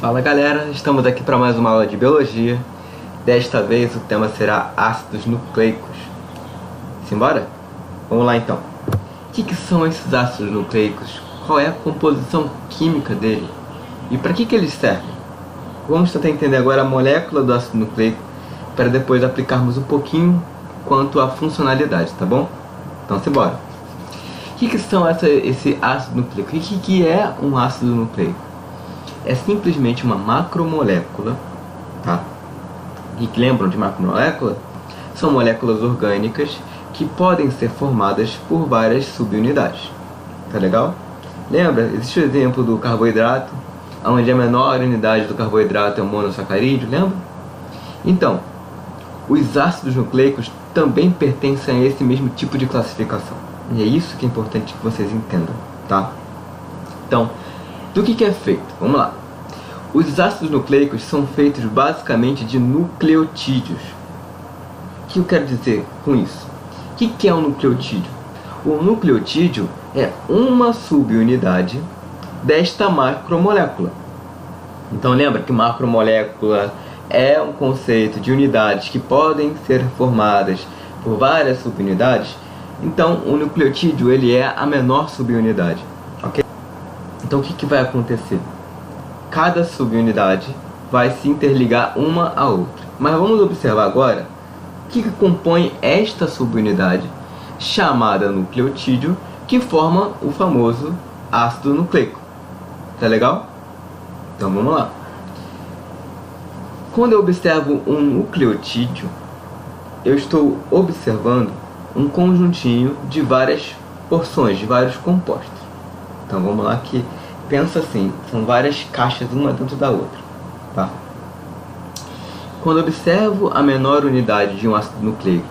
Fala galera, estamos aqui para mais uma aula de biologia. Desta vez o tema será ácidos nucleicos. Simbora? Vamos lá então. O que são esses ácidos nucleicos? Qual é a composição química dele? E para que eles servem? Vamos tentar entender agora a molécula do ácido nucleico para depois aplicarmos um pouquinho quanto à funcionalidade, tá bom? Então simbora. O que são esse ácido nucleico? O que é um ácido nucleico? É simplesmente uma macromolécula, tá? E que lembram de macromolécula? São moléculas orgânicas que podem ser formadas por várias subunidades. Tá legal? Lembra? Existe o exemplo do carboidrato, onde a menor unidade do carboidrato é o monossacarídeo, lembra? Então, os ácidos nucleicos também pertencem a esse mesmo tipo de classificação. E é isso que é importante que vocês entendam, tá? Então, do que é feito? Vamos lá. Os ácidos nucleicos são feitos basicamente de nucleotídeos. O que eu quero dizer com isso? O que é um nucleotídeo? O nucleotídeo é uma subunidade desta macromolécula. Então lembra que macromolécula é um conceito de unidades que podem ser formadas por várias subunidades. Então o nucleotídeo ele é a menor subunidade. Então o que vai acontecer? Cada subunidade vai se interligar uma à outra. Mas vamos observar agora o que compõe esta subunidade chamada nucleotídeo, que forma o famoso ácido nucleico. Tá legal? Então vamos lá. Quando eu observo um nucleotídeo, eu estou observando um conjuntinho de várias porções, de vários compostos. Então vamos lá que pensa assim, são várias caixas uma dentro da outra, tá? Quando observo a menor unidade de um ácido nucleico,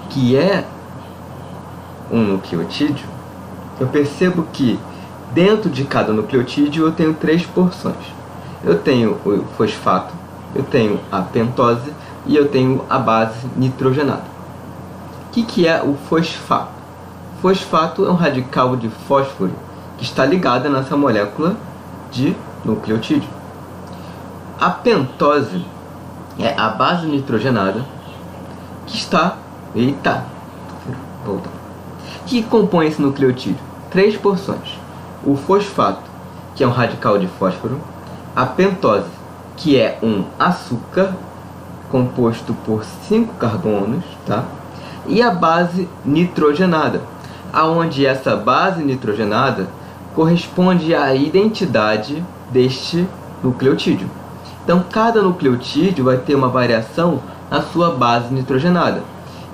que é um nucleotídeo, eu percebo que dentro de cada nucleotídeo eu tenho três porções. Eu tenho o fosfato, eu tenho a pentose e eu tenho a base nitrogenada. O que é o fosfato? Fosfato é um radical de fósforo que está ligada nessa molécula de nucleotídeo. A pentose é a base nitrogenada que está... que compõe esse nucleotídeo? Três porções. O fosfato, que é um radical de fósforo. A pentose, que é um açúcar composto por 5 carbonos, tá? E a base nitrogenada, aonde essa base nitrogenada corresponde à identidade deste nucleotídeo. Então, cada nucleotídeo vai ter uma variação na sua base nitrogenada.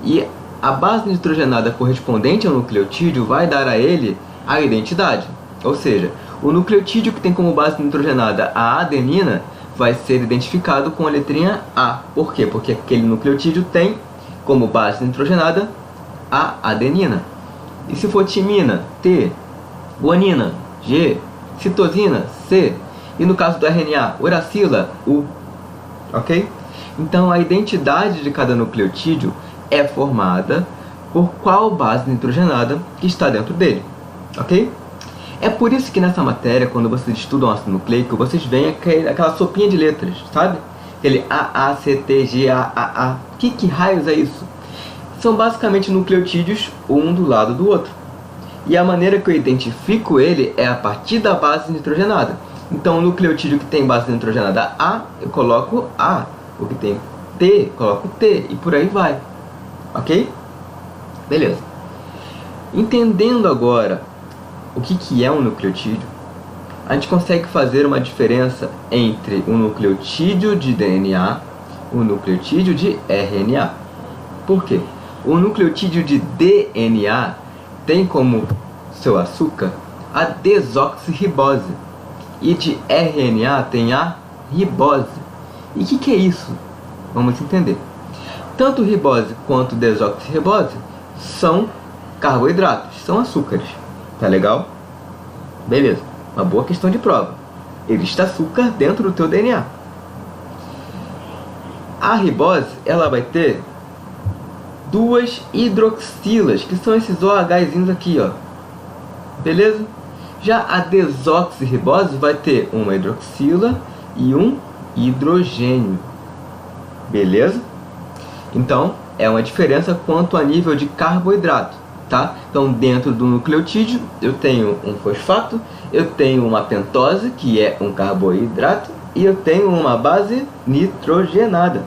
E a base nitrogenada correspondente ao nucleotídeo vai dar a ele a identidade. Ou seja, o nucleotídeo que tem como base nitrogenada a adenina vai ser identificado com a letrinha A. Por quê? Porque aquele nucleotídeo tem como base nitrogenada a adenina. E se for timina, T. Guanina, G. Citosina, C. E no caso do RNA, uracila, U. Ok? Então a identidade de cada nucleotídeo é formada por qual base nitrogenada que está dentro dele. Ok? É por isso que nessa matéria, quando vocês estudam ácido nucleico, vocês veem aquela sopinha de letras, sabe? Aquele A, C, T, G, A. Que raios é isso? São basicamente nucleotídeos um do lado do outro. E a maneira que eu identifico ele é a partir da base nitrogenada. Então o nucleotídeo que tem base nitrogenada A, eu coloco A. O que tem T, coloco T. E por aí vai. Ok? Beleza. Entendendo agora o que é um nucleotídeo, a gente consegue fazer uma diferença entre o nucleotídeo de DNA e o nucleotídeo de RNA. Por quê? O nucleotídeo de DNA tem como seu açúcar a desoxirribose e de RNA tem a ribose. E o que é isso? Vamos entender. Tanto ribose quanto desoxirribose são carboidratos, são açúcares. Tá legal? Beleza, uma boa questão de prova. Existe açúcar dentro do teu DNA. A ribose, ela vai ter duas hidroxilas, que são esses OHzinhos aqui, ó. Beleza? Já a desoxirribose vai ter uma hidroxila e um hidrogênio. Beleza? Então, é uma diferença quanto a nível de carboidrato, tá? Então, dentro do nucleotídeo, eu tenho um fosfato, eu tenho uma pentose, que é um carboidrato, e eu tenho uma base nitrogenada.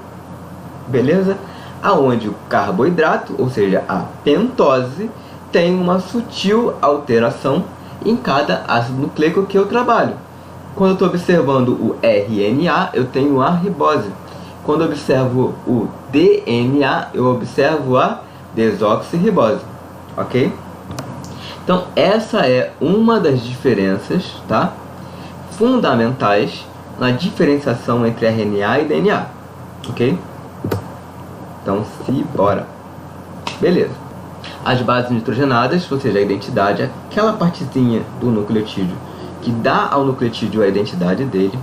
Beleza? Aonde o carboidrato, ou seja, a pentose, tem uma sutil alteração em cada ácido nucleico que eu trabalho. Quando eu estou observando o RNA, eu tenho a ribose. Quando eu observo o DNA, eu observo a desoxirribose, ok? Então, essa é uma das diferenças, tá, fundamentais na diferenciação entre RNA e DNA, ok? Então, bora. Beleza. As bases nitrogenadas, ou seja, a identidade, aquela partezinha do nucleotídeo que dá ao nucleotídeo a identidade dele,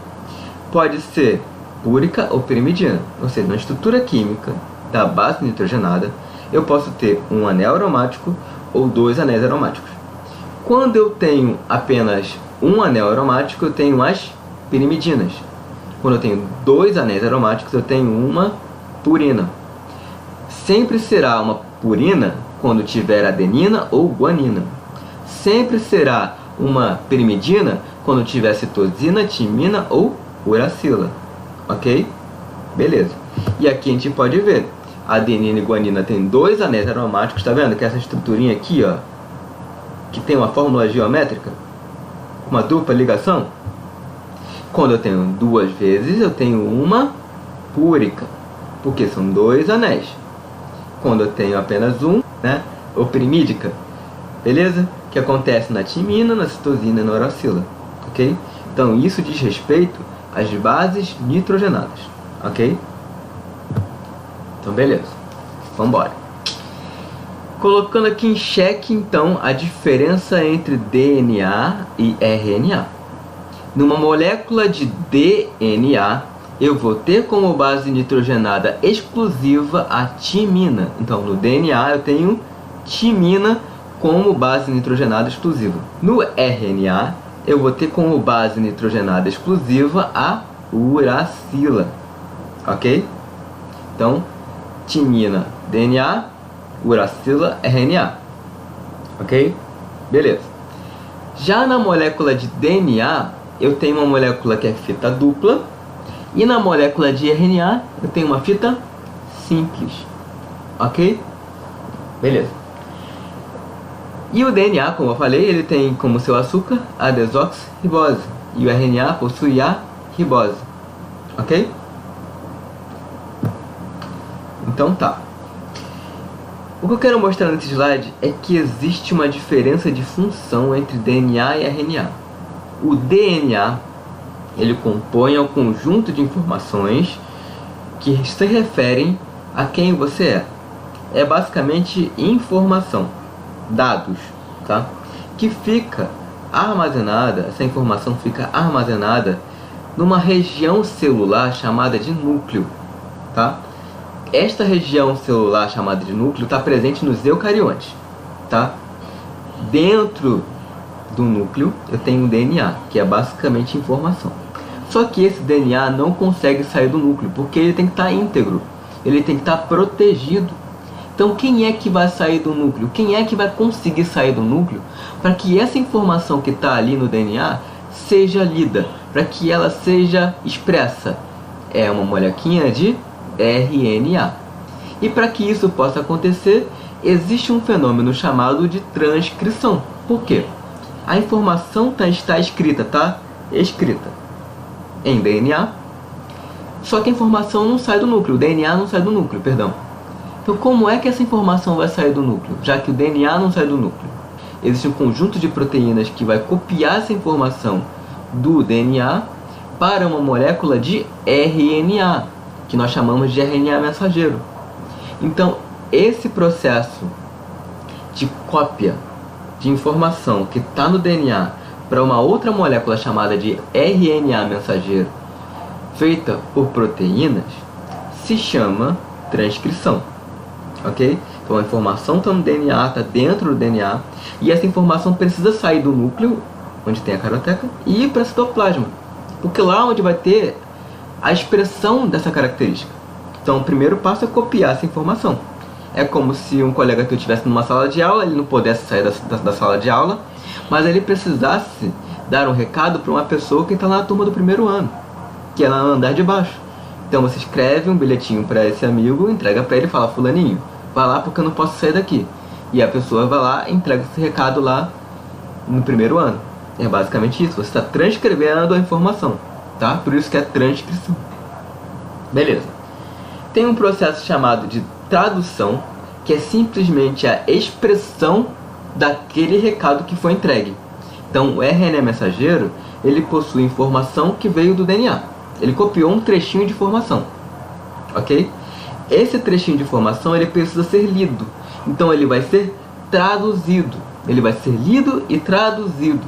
pode ser púrica ou pirimidina, ou seja, na estrutura química da base nitrogenada, eu posso ter um anel aromático ou dois anéis aromáticos. Quando eu tenho apenas um anel aromático, eu tenho as pirimidinas. Quando eu tenho dois anéis aromáticos, eu tenho uma purina. Sempre será uma purina quando tiver adenina ou guanina. Sempre será uma pirimidina quando tiver citosina, timina ou uracila. Ok? Beleza. E aqui a gente pode ver, a adenina e guanina tem dois anéis aromáticos, tá vendo? Que essa estruturinha aqui, ó, que tem uma fórmula geométrica, uma dupla ligação. Quando eu tenho duas vezes, eu tenho uma púrica, porque são dois anéis. Quando eu tenho apenas um, né, ou pirimídica, beleza? Que acontece na timina, na citosina e na uracila, ok? Então isso diz respeito às bases nitrogenadas, ok? Então beleza, vamos embora. Colocando aqui em xeque então a diferença entre DNA e RNA. Numa molécula de DNA, eu vou ter como base nitrogenada exclusiva a timina. Então no DNA eu tenho timina como base nitrogenada exclusiva. No RNA, eu vou ter como base nitrogenada exclusiva a uracila, ok? Então, timina, DNA, uracila, RNA, ok? Beleza. Já na molécula de DNA, eu tenho uma molécula que é fita dupla, e na molécula de RNA, eu tenho uma fita simples, ok? Beleza. E o DNA, como eu falei, ele tem como seu açúcar a desoxirribose. E o RNA possui a ribose. Ok? Então tá. O que eu quero mostrar nesse slide é que existe uma diferença de função entre DNA e RNA. O DNA, ele compõe um conjunto de informações que se referem a quem você é. É basicamente informação, dados, tá? Que fica armazenada, essa informação fica armazenada numa região celular chamada de núcleo, tá? Esta região celular chamada de núcleo está presente nos eucariontes, tá? Dentro do núcleo eu tenho o DNA, que é basicamente informação. Só que esse DNA não consegue sair do núcleo, porque ele tem que estar íntegro, ele tem que estar protegido. Então quem é que vai sair do núcleo? Quem é que vai conseguir sair do núcleo para que essa informação que está ali no DNA seja lida, para que ela seja expressa? É uma molequinha de RNA. E para que isso possa acontecer, existe um fenômeno chamado de transcrição. Por quê? A informação está escrita, tá? Escrita em DNA, só que a informação não sai do núcleo, o DNA não sai do núcleo, perdão. Então como é que essa informação vai sair do núcleo, já que o DNA não sai do núcleo? Existe um conjunto de proteínas que vai copiar essa informação do DNA para uma molécula de RNA, que nós chamamos de RNA mensageiro. Então esse processo de cópia de informação que está no DNA para uma outra molécula chamada de RNA mensageiro, feita por proteínas, se chama transcrição, ok? Então a informação está no DNA, está dentro do DNA, e essa informação precisa sair do núcleo, onde tem a caroteca, e ir para o citoplasma, porque lá onde vai ter a expressão dessa característica. Então o primeiro passo é copiar essa informação. É como se um colega teu estivesse numa sala de aula, ele não pudesse sair da sala de aula, mas ele precisasse dar um recado para uma pessoa que está na turma do primeiro ano, que é lá no andar de baixo. Então você escreve um bilhetinho para esse amigo, entrega para ele e fala: fulaninho, vai lá porque eu não posso sair daqui. E a pessoa vai lá e entrega esse recado lá no primeiro ano. É basicamente isso, você está transcrevendo a informação, tá? Por isso que é transcrição. Beleza. Tem um processo chamado de tradução, que é simplesmente a expressão daquele recado que foi entregue. Então o RNA mensageiro, ele possui informação que veio do DNA. Ele copiou um trechinho de informação, ok? Esse trechinho de informação, ele precisa ser lido. Então ele vai ser traduzido. Ele vai ser lido e traduzido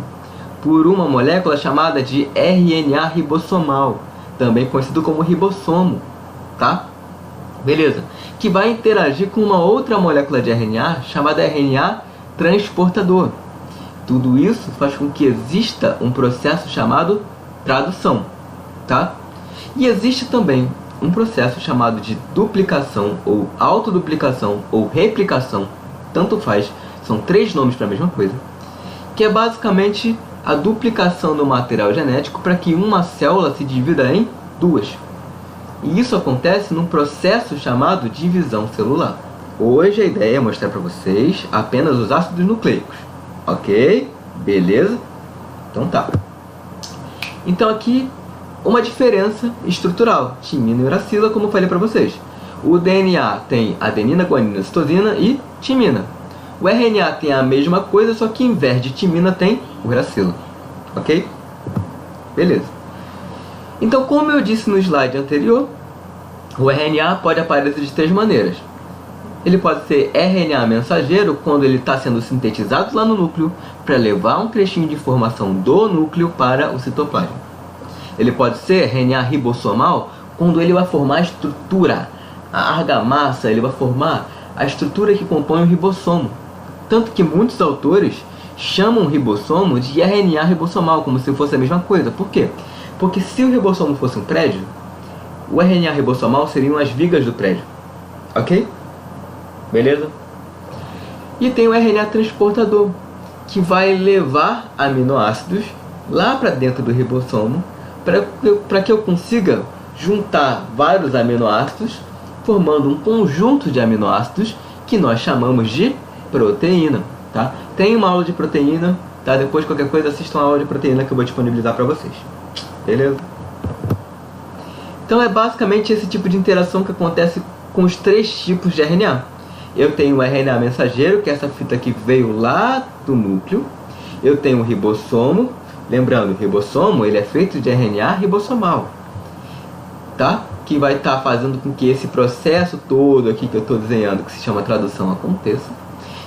por uma molécula chamada de RNA ribossomal, também conhecido como ribossomo, tá? Beleza. Que vai interagir com uma outra molécula de RNA chamada RNA transportador. Tudo isso faz com que exista um processo chamado tradução, tá? E existe também um processo chamado de duplicação ou autoduplicação ou replicação, tanto faz, são 3 nomes para a mesma coisa, que é basicamente a duplicação do material genético para que uma célula se divida em 2. E isso acontece num processo chamado divisão celular. Hoje a ideia é mostrar para vocês apenas os ácidos nucleicos, ok? Beleza? Então tá. Então aqui uma diferença estrutural, timina e uracila, como eu falei para vocês. O DNA tem adenina, guanina, citosina e timina. O RNA tem a mesma coisa, só que em vez de timina tem uracila, ok? Beleza. Então, como eu disse no slide anterior, o RNA pode aparecer de 3 maneiras. Ele pode ser RNA mensageiro quando ele está sendo sintetizado lá no núcleo para levar um trechinho de informação do núcleo para o citoplasma. Ele pode ser RNA ribossomal quando ele vai formar a estrutura, a argamassa, ele vai formar a estrutura que compõe o ribossomo. Tanto que muitos autores chamam o ribossomo de RNA ribossomal, como se fosse a mesma coisa. Por quê? Porque se o ribossomo fosse um prédio, o RNA ribossomal seriam as vigas do prédio, ok? Beleza? E tem o RNA transportador, que vai levar aminoácidos lá para dentro do ribossomo, para que eu consiga juntar vários aminoácidos, formando um conjunto de aminoácidos que nós chamamos de proteína, tá? Tem uma aula de proteína, tá? Depois, qualquer coisa, assistam a aula de proteína que eu vou disponibilizar para vocês. Beleza? Então é basicamente esse tipo de interação que acontece com os 3 tipos de RNA. Eu tenho o RNA mensageiro, que é essa fita que veio lá do núcleo. Eu tenho o ribossomo. Lembrando, o ribossomo ele é feito de RNA ribossomal, tá? Que vai estar fazendo com que esse processo todo aqui que eu estou desenhando, que se chama tradução, aconteça.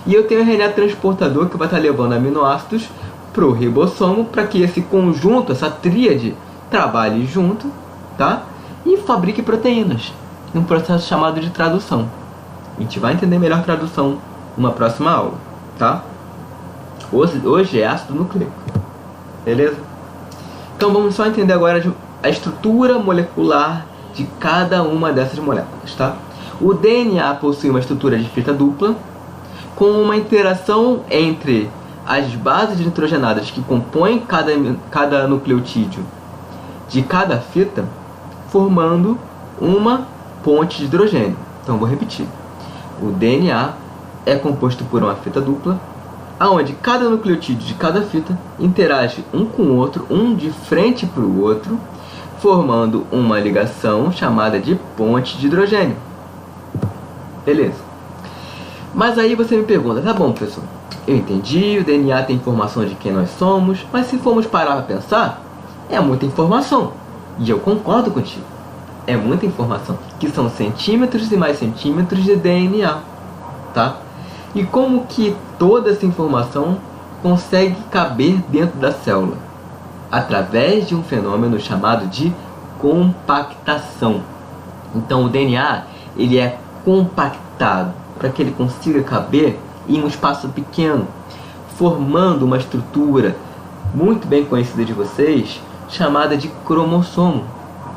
E eu tenho o RNA transportador, que vai estar levando aminoácidos para o ribossomo, para que esse conjunto, essa tríade, trabalhe junto, tá? E fabrique proteínas, num processo chamado de tradução. A gente vai entender melhor tradução numa próxima aula, tá? Hoje é ácido nucleico, beleza? Então vamos só entender agora a estrutura molecular de cada uma dessas moléculas, tá? O DNA possui uma estrutura de fita dupla, com uma interação entre as bases nitrogenadas que compõem cada nucleotídeo de cada fita, formando uma ponte de hidrogênio. Então vou repetir. O DNA é composto por uma fita dupla, onde cada nucleotídeo de cada fita interage um com o outro, um de frente para o outro, formando uma ligação chamada de ponte de hidrogênio. Beleza. Mas aí você me pergunta, tá bom, pessoal, eu entendi, o DNA tem informação de quem nós somos, mas se formos parar para pensar, é muita informação. E eu concordo contigo. É muita informação, que são centímetros e mais centímetros de DNA, tá? E como que toda essa informação consegue caber dentro da célula? Através de um fenômeno chamado de compactação. Então o DNA ele é compactado para que ele consiga caber em um espaço pequeno, formando uma estrutura muito bem conhecida de vocês, chamada de cromossomo,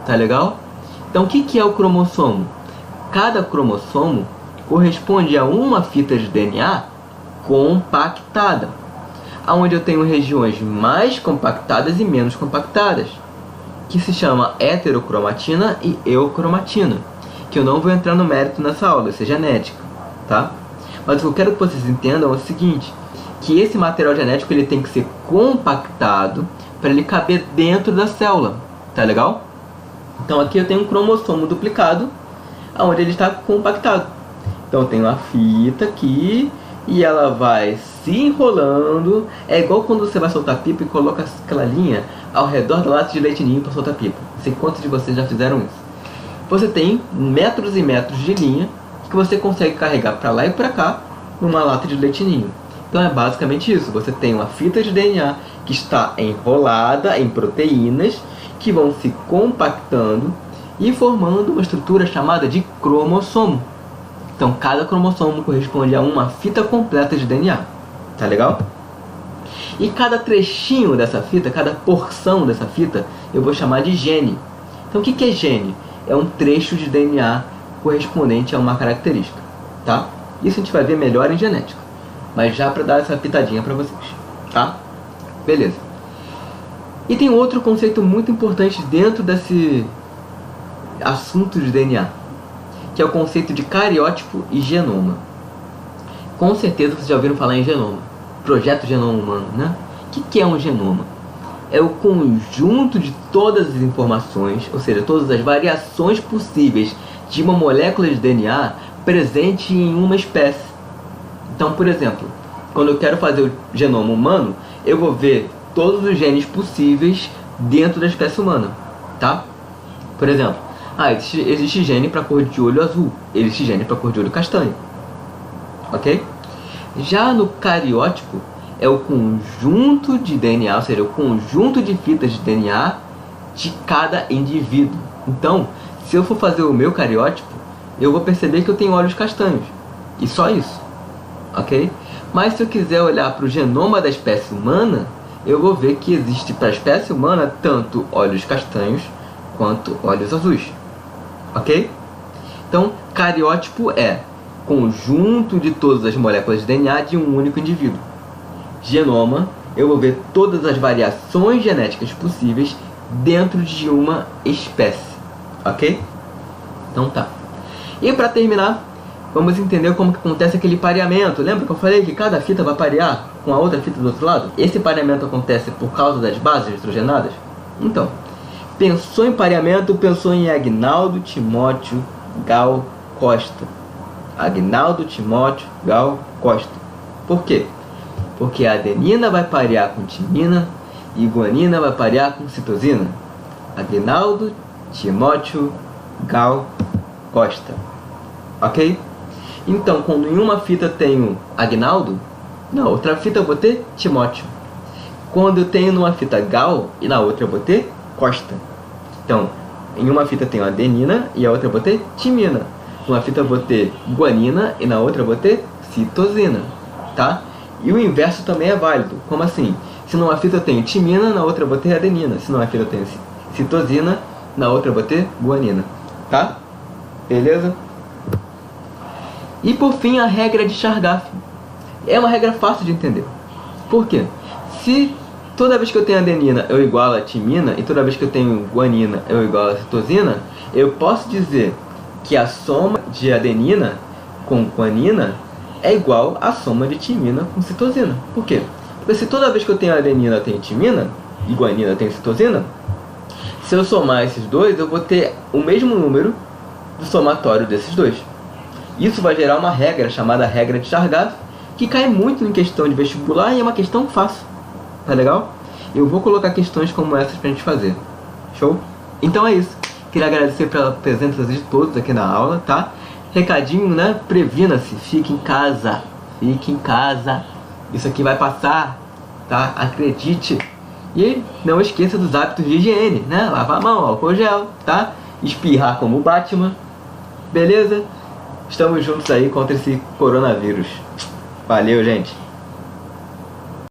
tá legal? Então o que é o cromossomo? Cada cromossomo corresponde a uma fita de DNA compactada, onde eu tenho regiões mais compactadas e menos compactadas, que se chama heterocromatina e eucromatina, que eu não vou entrar no mérito nessa aula, isso é genética, tá? Mas o que eu quero que vocês entendam é o seguinte, que esse material genético ele tem que ser compactado para ele caber dentro da célula, tá legal? Então aqui eu tenho um cromossomo duplicado, onde ele está compactado. Então eu tenho a fita aqui, e ela vai se enrolando. É igual quando você vai soltar pipa e coloca aquela linha ao redor da lata de leite ninho para soltar pipa. Não sei quantos de vocês já fizeram isso. Você tem metros e metros de linha que você consegue carregar para lá e para cá numa lata de leite ninho. Então é basicamente isso. Você tem uma fita de DNA que está enrolada em proteínas que vão se compactando e formando uma estrutura chamada de cromossomo. Então cada cromossomo corresponde a uma fita completa de DNA, tá legal? E cada trechinho dessa fita, cada porção dessa fita, eu vou chamar de gene. Então o que é gene? É um trecho de DNA correspondente a uma característica, tá? Isso a gente vai ver melhor em genética, mas já para dar essa pitadinha para vocês, tá? Beleza. E tem outro conceito muito importante dentro desse assunto de DNA, que é o conceito de cariótipo e genoma. Com certeza vocês já ouviram falar em genoma, projeto genoma humano, né? O que é um genoma? É o conjunto de todas as informações, ou seja, todas as variações possíveis de uma molécula de DNA presente em uma espécie. Então, por exemplo, quando eu quero fazer o genoma humano, eu vou ver todos os genes possíveis dentro da espécie humana, tá? Por exemplo, existe gene para cor de olho azul, existe gene para cor de olho castanho, ok? Já no cariótipo, é o conjunto de DNA, ou seja, o conjunto de fitas de DNA de cada indivíduo. Então, se eu for fazer o meu cariótipo, eu vou perceber que eu tenho olhos castanhos, e só isso, ok? Mas se eu quiser olhar para o genoma da espécie humana, eu vou ver que existe para a espécie humana tanto olhos castanhos quanto olhos azuis, ok? Então, cariótipo é conjunto de todas as moléculas de DNA de um único indivíduo. Genoma, eu vou ver todas as variações genéticas possíveis dentro de uma espécie, ok? Então tá. E para terminar, vamos entender como que acontece aquele pareamento. Lembra que eu falei que cada fita vai parear com a outra fita do outro lado? Esse pareamento acontece por causa das bases nitrogenadas? Então, pensou em pareamento, pensou em Agnaldo Timóteo Gal Costa. Agnaldo Timóteo Gal Costa. Por quê? Porque a adenina vai parear com timina e guanina vai parear com citosina. Agnaldo Timóteo Gal Costa. Ok? Então, quando em uma fita tenho Agnaldo, na outra fita eu vou ter Timóteo. Quando eu tenho numa fita Gal e na outra eu vou ter Costa. Então, em uma fita eu tenho adenina e a outra eu vou ter timina. Numa fita eu vou ter guanina e na outra eu vou ter citosina, tá? E o inverso também é válido. Como assim? Se numa fita eu tenho timina, na outra eu vou ter adenina. Se numa fita eu tenho citosina, na outra eu vou ter guanina, tá? Beleza? E por fim, a regra de Chargaff. É uma regra fácil de entender. Por quê? Se toda vez que eu tenho adenina eu igualo a timina e toda vez que eu tenho guanina eu igualo a citosina, eu posso dizer que a soma de adenina com guanina é igual à soma de timina com citosina. Por quê? Porque se toda vez que eu tenho adenina eu tenho timina e guanina eu tenho citosina, se eu somar esses dois eu vou ter o mesmo número do somatório desses dois. Isso vai gerar uma regra chamada regra de Chargaff, que cai muito em questão de vestibular e é uma questão fácil. Tá legal? Eu vou colocar questões como essas pra gente fazer. Show? Então é isso. Queria agradecer pela presença de todos aqui na aula, tá? Recadinho, né? Previna-se. Fique em casa. Fique em casa. Isso aqui vai passar, tá? Acredite. E não esqueça dos hábitos de higiene, né? Lavar a mão, álcool gel, tá? Espirrar como o Batman. Beleza? Estamos juntos aí contra esse coronavírus. Valeu, gente.